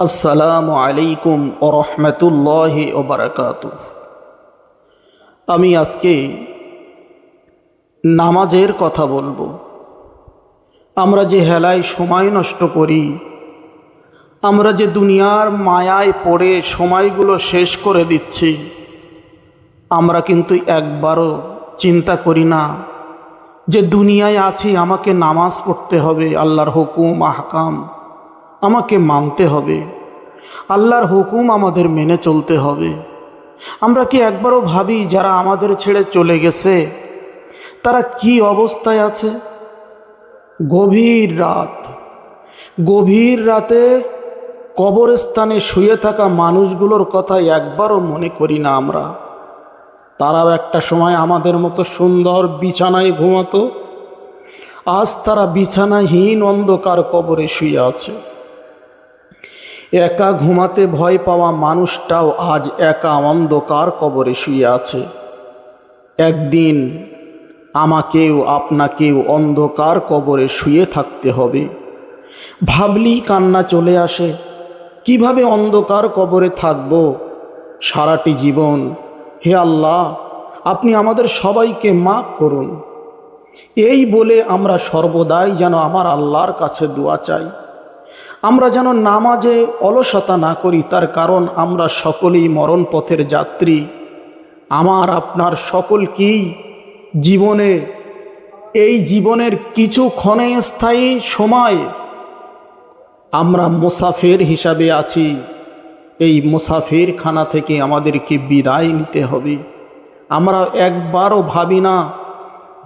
আসসালামু আলাইকুম ওয়া রাহমাতুল্লাহি ওয়া বারাকাতুহু। আমি আজকে নামাজের কথা বলবো। আমরা যে হেলায় সময় নষ্ট করি, আমরা যে দুনিয়ার মায়ায় পড়ে সময়গুলো শেষ করে দিচ্ছি, আমরা কিন্তু একবারও চিন্তা করি না যে দুনিয়ায় আছি, আমাকে নামাজ পড়তে হবে, আল্লাহর হুকুম আহকাম আমাকে মানতে হবে, আল্লাহর হুকুম আমাদের মেনে চলতে হবে। আমরা কি একবারও ভাবি যারা আমাদের ছেড়ে চলে গেছে তারা কি অবস্থায় আছে? গভীর রাতে কবরস্থানে শুয়ে থাকা মানুষগুলোর কথা একবারও মনে করি না আমরা। তারাও একটা সময় আমাদের মতো সুন্দর বিছানায় ঘুমাতো, আজ তারা বিছানাহীন অন্ধকার কবরে শুয়ে আছে। একা ঘুমাতে ভয় পাওয়া মানুষটাও আজ একা অন্ধকার কবরে শুয়ে আছে। একদিন আমাকেও আপনাকেও অন্ধকার কবরে শুয়ে থাকতে হবে। ভাবলেই কান্না চলে আসে, কিভাবে অন্ধকার কবরে থাকব সারাটি জীবন। হে আল্লাহ, আপনি আমাদের সবাইকে মাফ করুন। এই বলে আমরা সর্বদাই যেন আমার আল্লাহর কাছে দোয়া চাই। আমরা যেন নামাজে অলসতা না করি, তার কারণ আমরা সকলেই মরণ পথের যাত্রী। আমার আপনার সকলকেই জীবনে, এই জীবনের কিছু ক্ষণস্থায়ী সময় আমরা মুসাফির হিসাবে আছি। এই মুসাফির খানা থেকে আমাদেরকে বিদায় নিতে হবে। আমরা একবারও ভাবি না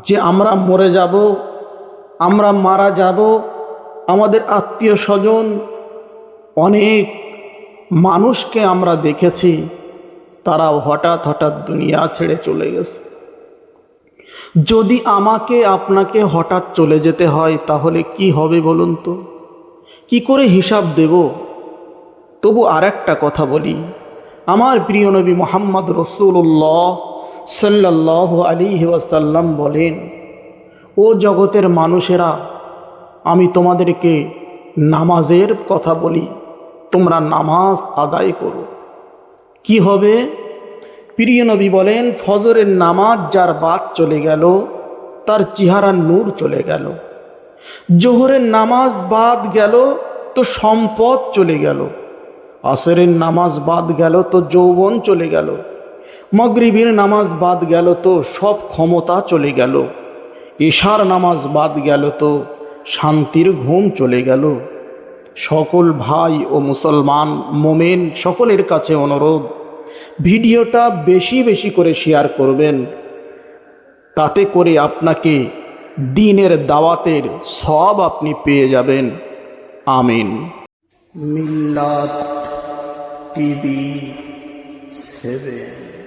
যে আমরা মরে যাব, আমরা মারা যাব। আমাদের আত্মীয় স্বজন অনেক মানুষকে আমরা দেখেছি, তারাও হঠাৎ হঠাৎ দুনিয়া ছেড়ে চলে গেছে। যদি আমাকে আপনাকে হঠাৎ চলে যেতে হয় তাহলে কি হবে বলুন তো? কি করে হিসাব দেব? তবু আর একটা কথা বলি, আমার প্রিয় নবী মুহাম্মদ রাসূলুল্লাহ সাল্লাল্লাহু আলাইহি ওয়াসাল্লাম বলেন, ও জগতের মানুষেরা, আমি তোমাদেরকে নামাজের কথা বলি, তোমরা নামাজ আদায় করো। কি হবে? প্রিয় নবী বলেন, ফজরের নামাজ যার বাদ চলে গেল তার চেহারার নূর চলে গেল। জোহরের নামাজ বাদ গেল তো সম্পদ চলে গেল। আসরের নামাজ বাদ গেল তো যৌবন চলে গেল। মাগরিবের নামাজ বাদ গেল তো সব ক্ষমতা চলে গেল। ইশার নামাজ বাদ গেল তো শান্তির ঘুম চলে গেল। সকল ভাই ও মুসলমান মোমেন সকলের কাছে অনুরোধ, ভিডিওটা বেশি বেশি করে শেয়ার করবেন। তাতে করে আপনাকে দ্বীনের দাওয়াতের সওয়াব আপনি পেয়ে যাবেন। আমিন। মিল্লাত টিভি 7।